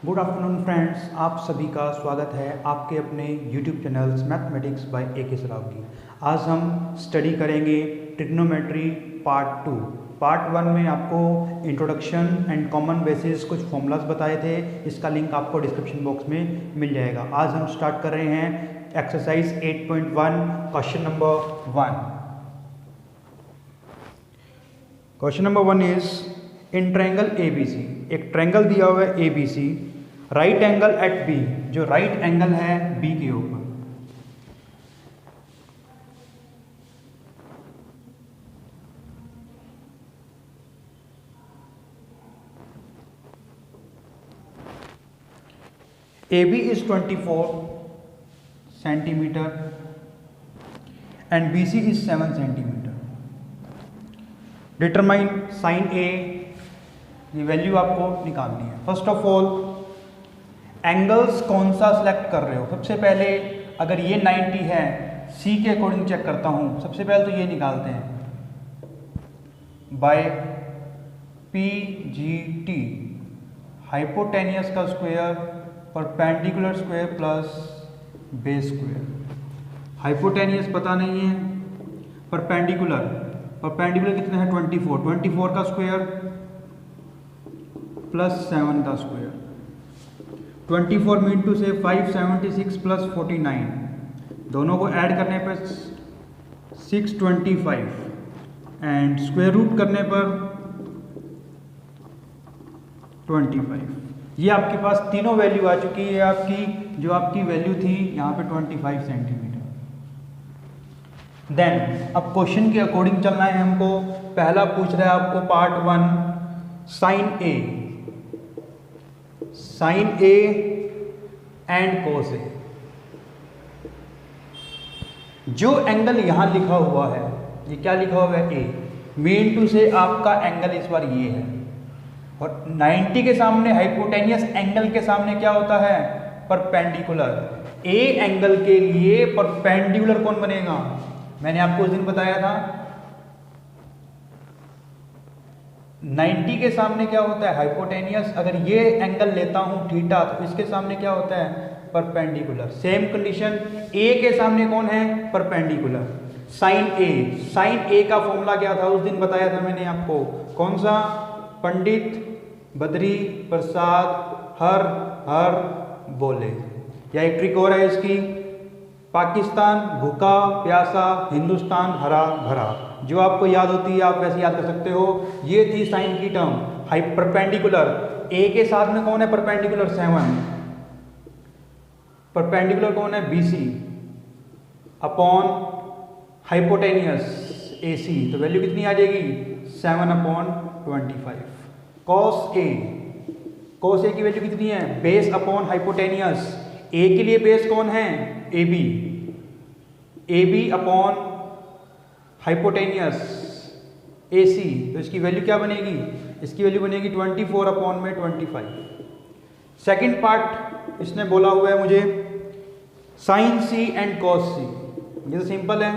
Good afternoon friends, आप सभी का स्वागत है आपके अपने YouTube channels mathematics by A K. Sarawgi. आज हम स्टडी करेंगे ट्रिग्नोमेट्री पार्ट 2। पार्ट 1 में आपको इंट्रोडक्शन एंड कॉमन बेसिस कुछ फॉर्मूलाज बताए थे। इसका लिंक आपको डिस्क्रिप्शन बॉक्स में मिल जाएगा। आज हम स्टार्ट कर रहे हैं exercise 8.1 question number 1। Question number 1 is in triangle ABC, एक ट्रायंगल दिया हुआ है ABC, right angle at B, जो राइट एंगल है B के ऊपर। AB is 24 centimetre and BC is 7 centimetre. Determine sine A, ये वैल्यू आपको निकालनी है। फर्स्ट ऑफ ऑल एंगल्स कौन सा सिलेक्ट कर रहे हो। सबसे पहले अगर ये 90 है, C के अकॉर्डिंग चेक करता हूँ। सबसे पहले तो ये निकालते हैं बाय PGT, हाइपोटेनियस का square perpendicular square plus base square. Hypotenuse पता नहीं है, परपेंडिकुलर कितना है 24 का स्क्वायर प्लस 7 का स्क्वायर। 24 मीन टू से 576 प्लस 49, दोनों को ऐड करने पर 625 एंड स्क्वायर रूट करने पर 25। ये आपके पास तीनों वैल्यू आ चुकी है। आपकी जो आपकी वैल्यू थी यहाँ पे 25 सेंटीमीटर। देन अब क्वेश्चन के अकॉर्डिंग चलना है हमको। पहला पूछ रहा है आपको part 1 sine A and cos A. जो एंगल यहां लिखा हुआ है, ये क्या लिखा हुआ है ए, मेन टू से आपका एंगल इस बार ये है और 90 के सामने हाइपोटेनियस एंगल के सामने क्या होता है परपेंडिकुलर। ए एंगल के लिए परपेंडिकुलर कौन बनेगा, मैंने आपको उस दिन बताया था 90 के सामने क्या होता है हाइपोटेनियस। अगर ये एंगल लेता हूं थीटा, तो इसके सामने क्या होता है परपेंडिकुलर। सेम कंडीशन ए के सामने कौन है परपेंडिकुलर। साइन ए का फॉर्मूला क्या था उस दिन बताया था मैंने आपको, कौन सा, पंडित बद्री प्रसाद हर बोले। या एक ट्रिक और है इसकी, पाकिस्तान भूखा प्यासा, हिंदुस्तान हरा भरा। जो आपको याद होती है आप वैसे याद कर सकते हो। ये थी साइन की टर्म। परपेंडिकुलर ए के साथ में कौन है परपेंडिकुलर 7, परपेंडिकुलर कौन है BC अपॉन हाइपोटेनियस AC, तो वैल्यू कितनी आ जाएगी 7/25। कॉस ए की वैल्यू कितनी है बेस अपॉन हाइपोटेनियस। ए के लिए बेस कौन है AB अपॉन हाइपोटेनियस AC, तो इसकी वैल्यू क्या बनेगी, इसकी वैल्यू बनेगी 24/25। सेकंड पार्ट इसने बोला हुआ है मुझे sine C and cos C। ये तो सिंपल है,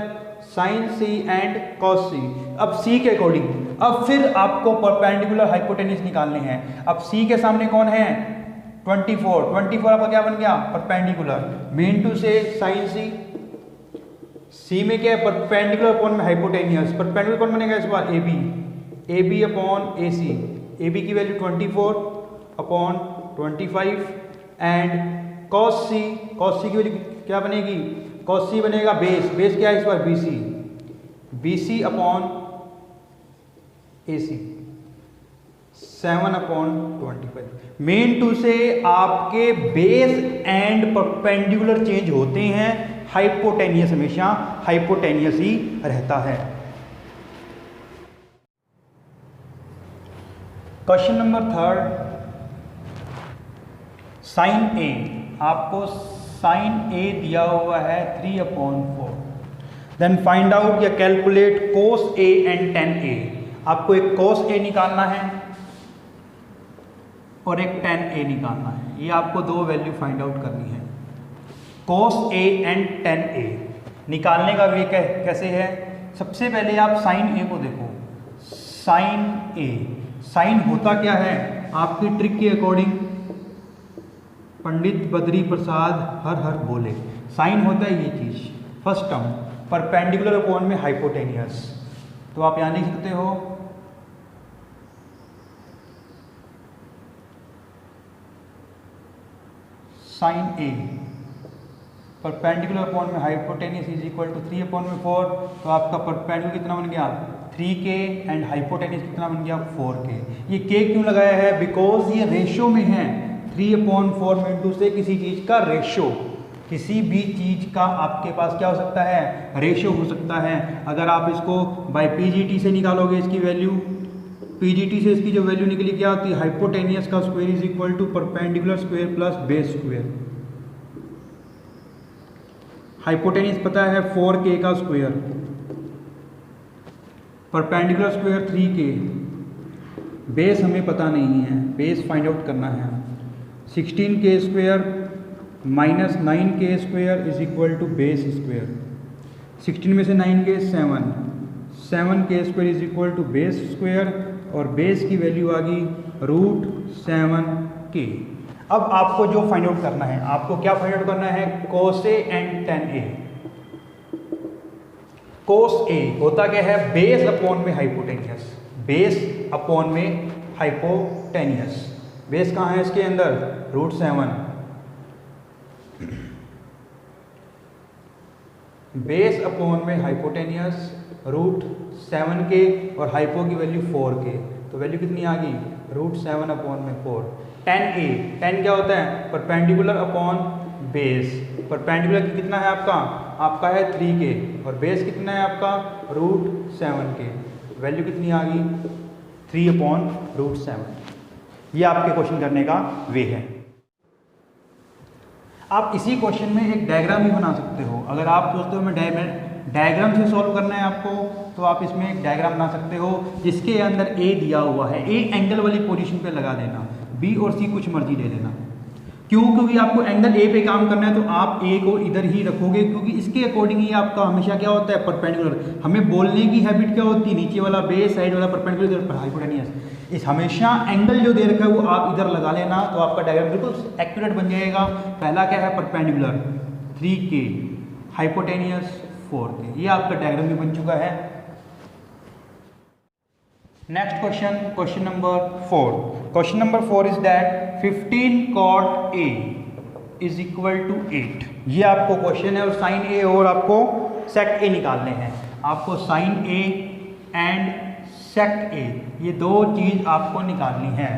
sine C and cos C। अब C के अकॉर्डिंग अब फिर आपको परपेंडिकुलर हाइपोटेनियस निकालने हैं। अब C के सामने कौन है 24 आपका क्या बन गया परपेंडिकुलर। मेन टू से साइन C में क्या है परपेंडिकुलर कौन में हाइपोटेनियस। परपेंडिकुलर कौन बनेगा इस बार AB अपॉन AC। AB की वैल्यू 24/25 एंड cos C की वैल्यू क्या बनेगी, cos C बनेगा बेस क्या है इस बार BC अपॉन AC 7/25। मेन टू से आपके बेस एंड परपेंडिकुलर चेंज होते हैं, हाइपोटेनियस हमेशा हाइपोटेनियस ही रहता है। Question number 3 sine A। आपको साइन A दिया हुआ है 3/4। देन फाइंड आउट या calculate cos A and tan A। आपको एक कोस A निकालना है और एक tan A निकालना है। ये आपको दो वैल्यू फाइंड आउट करनी है, cos A and tan A। निकालने का वे कैसे है, सबसे पहले आप साइन A को देखो। साइन A, साइन होता क्या है आपकी ट्रिक के अकॉर्डिंग पंडित बद्री प्रसाद हर हर बोले। साइन होता है ये चीज़, फर्स्ट टर्म परपेंडिकुलर अपॉन में हाइपोटेनियस। तो आप यहाँ लिख सकते हो साइन ए परपेंडिकुलर अपॉन में hypotenuse is equal to 3 upon में 4। तो आपका परपेंडिकुलर कितना बन गया 3k एंड हाइपोटेनियस कितना बन गया 4k। ये k क्यों लगाया है, बिकॉज ये रेशो में है। 3/4 में दूसरे किसी चीज़ का रेशो, किसी भी चीज़ का आपके पास क्या हो सकता है, रेशो हो सकता है। अगर आप इसको बाय पीजीटी से निकालोगे इसकी वैल्यू, पीजीटी से इसकी जो वैल्यू निकली क्या होती है, हाइपोटेनियस का square is equal to perpendicular square plus base square. Hypotenuse पता है 4k का square, perpendicular square 3k, base हमें पता नहीं है, बेस फाइंड आउट करना है। 16k square minus 9k square is equal to base square. 16 में से 9 के 7, 7k square is equal to base square, और बेस की वैल्यू आ गई √7k। अब आपको जो फाइंड आउट करना है, आपको क्या फाइंड आउट करना है, cos A and tan A। cos A होता क्या है, बेस अपॉन में हाइपोटेनियस, बेस अपॉन में हाइपोटेनियस। बेस कहाँ है इसके अंदर, √7। बेस अपॉन में हाइपोटेनियस √7k और हाइपो की वैल्यू 4k। तो वैल्यू कितनी आ गई, √7 अपॉन में 4। tan A, tan क्या होता है, परपेंडिकुलर अपॉन बेस। परपेंडिकुलर कितना है आपका, आपका है 3k, और बेस कितना है आपका √7k। वैल्यू कितनी आ गई 3/√7। ये आपके क्वेश्चन करने का वे है। आप इसी क्वेश्चन में एक डायग्राम भी बना सकते हो। अगर आप सोचते हो मैं डायग्राम से सॉल्व करना है आपको, तो आप इसमें एक डायग्राम बना सकते हो जिसके अंदर ए दिया हुआ है। ए एंगल वाली पोजीशन पे लगा देना, बी और सी कुछ मर्जी ले लेना। क्यों, क्योंकि आपको एंगल ए पे काम करना है, तो आप ए को इधर ही रखोगे, क्योंकि इसके अकॉर्डिंग ही आपका हमेशा क्या होता है, परपेंडिकुलर। हमें बोलने की हैबिट क्या होती है, नीचे वाला बेस, साइड वाला परपेंडिकुलर, हाइपोटेनियस। इस हमेशा एंगल जो दे रखा है वो आप इधर लगा लेना, तो आपका डायग्राम बिल्कुल एक्यूरेट बन जाएगा। पहला क्या है, परपेंडिकुलर 3k, हाइपोटेनियस 4k। ये आपका डायग्राम भी बन चुका है। Next question, question number 4। Question number 4 is that 15 cot A is equal to 8। ये आपको क्वेश्चन है, और साइन ए और आपको सेक ए निकालने हैं। आपको साइन ए एंड सेक ए, ये दो चीज़ आपको निकालनी है।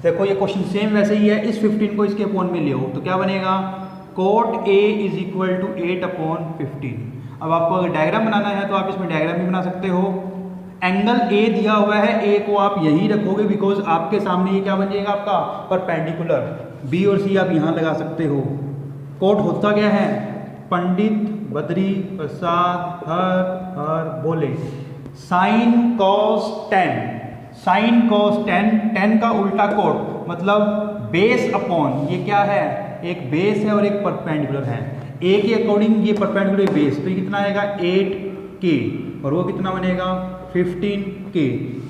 देखो ये क्वेश्चन सेम वैसे ही है, इस 15 को इसके अपॉन में ले आओ, तो क्या बनेगा, cot A is equal to 8/15। अब आपको अगर डायग्राम बनाना है तो आप इसमें डायग्राम भी बना सकते हो। एंगल ए दिया हुआ है, ए को आप यही रखोगे, बिकॉज आपके सामने ये क्या बन जाएगा आपका परपेंडिकुलर। बी और सी आप यहाँ लगा सकते हो। कोट होता क्या है, पंडित बद्री प्रसाद हर बोले। Sine cos tan, sine cos tan, ten का उल्टा कोट मतलब बेस अपॉन, ये क्या है, एक बेस है और एक परपेंडिकुलर है। ए के अकॉर्डिंग ये परपेंडिकुलर बेस, तो ये कितना आएगा 8k, और वो कितना बनेगा 15k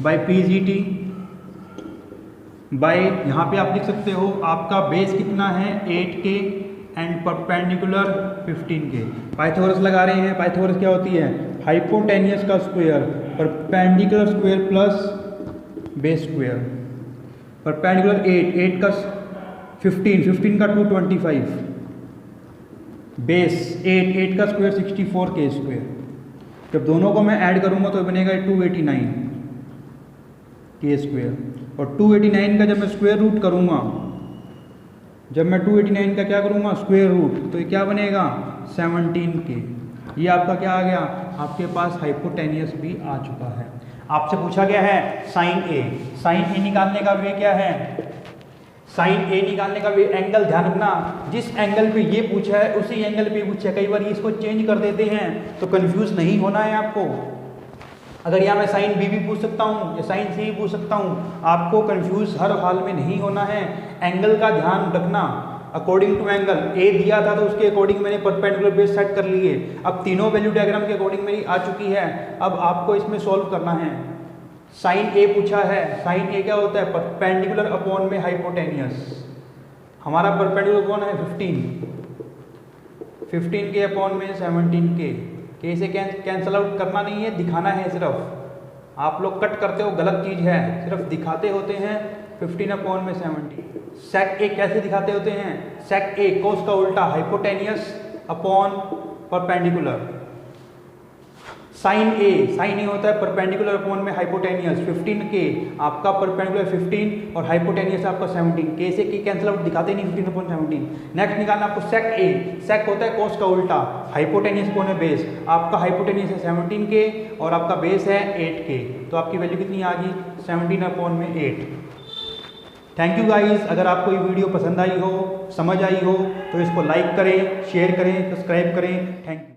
बाई PGT बाई, यहाँ पे आप लिख सकते हो आपका बेस कितना है 8k and perpendicular 15k। Pythagoras लगा रहे हैं। पाइथागोरस क्या होती है, हाइपोटेनियस का square, perpendicular square plus base square. Perpendicular 8, 8 का 15, 15 का 225, बेस 8, 8 का स्क्वायर 64k स्क्वायर। जब दोनों को मैं ऐड करूंगा तो बनेगा 289 k स्क्वायर, और 289 का जब मैं स्क्वायर रूट करूंगा, जब मैं 289 का क्या करूंगा स्क्वायर रूट, तो ये क्या बनेगा 17k। ये आपका क्या आ गया, आपके पास हाइपोटेनियस भी आ चुका है। आपसे पूछा गया है साइन ए, साइन ए निकालने का वे क्या है, साइन ए निकालने का वे एंगल, ध्यान रखना जिस एंगल पे ये पूछा है उसी एंगल पे पूछा है। कई बार इसको चेंज कर देते हैं, तो कंफ्यूज नहीं होना है आपको। अगर यहाँ मैं साइन बी भी पूछ सकता हूँ या साइन सी भी पूछ सकता हूँ, आपको कंफ्यूज हर हाल में नहीं होना है। एंगल का ध्यान रखना, अकॉर्डिंग टू एंगल। ए दिया था तो उसके अकॉर्डिंग मैंने परपेंडिकुलर बेस सेट कर लिए। अब तीनों वैल्यू डायग्राम के अकॉर्डिंग मेरी आ चुकी है। अब आपको इसमें सॉल्व करना है। साइन ए पूछा है, साइन ए क्या होता है, परपेंडिकुलर अपॉन में हाइपोटेनियस। हमारा परपेंडिकुलर कौन है 15 के अपॉन में 17 के से कैंसल आउट करना नहीं है, दिखाना है सिर्फ। आप लोग कट करते हो गलत चीज़ है, सिर्फ दिखाते होते हैं 15 अपॉन में 17। सेक ए कैसे दिखाते होते हैं, सेक ए कोस का उल्टा हाइपोटेनियस अपॉन परपेंडिकुलर। साइन ए होता है परपेंडिकुलर अपॉन में हाइपोटेनियस। 15 के आपका परपेंडिकुलर 15 और हाइपोटेनियस आपका 17। के से के कैंसिल आउट दिखाते नहीं 15 अपॉन 17। नेक्स्ट निकालना आपको सेक ए। सेक होता है कोस का उल्टा, हाइपोटेनियस अपॉन में बेस। आपका हाइपोटेनियस है 17 के और आपका बेस है 8 के, तो आपकी वैल्यू कितनी आ गई 17 अपॉन में 8। Thank you guys. अगर आपको ये वीडियो पसंद आई हो, समझ आई हो, तो इसको लाइक करें, शेयर करें, सब्सक्राइब करें। Thank you.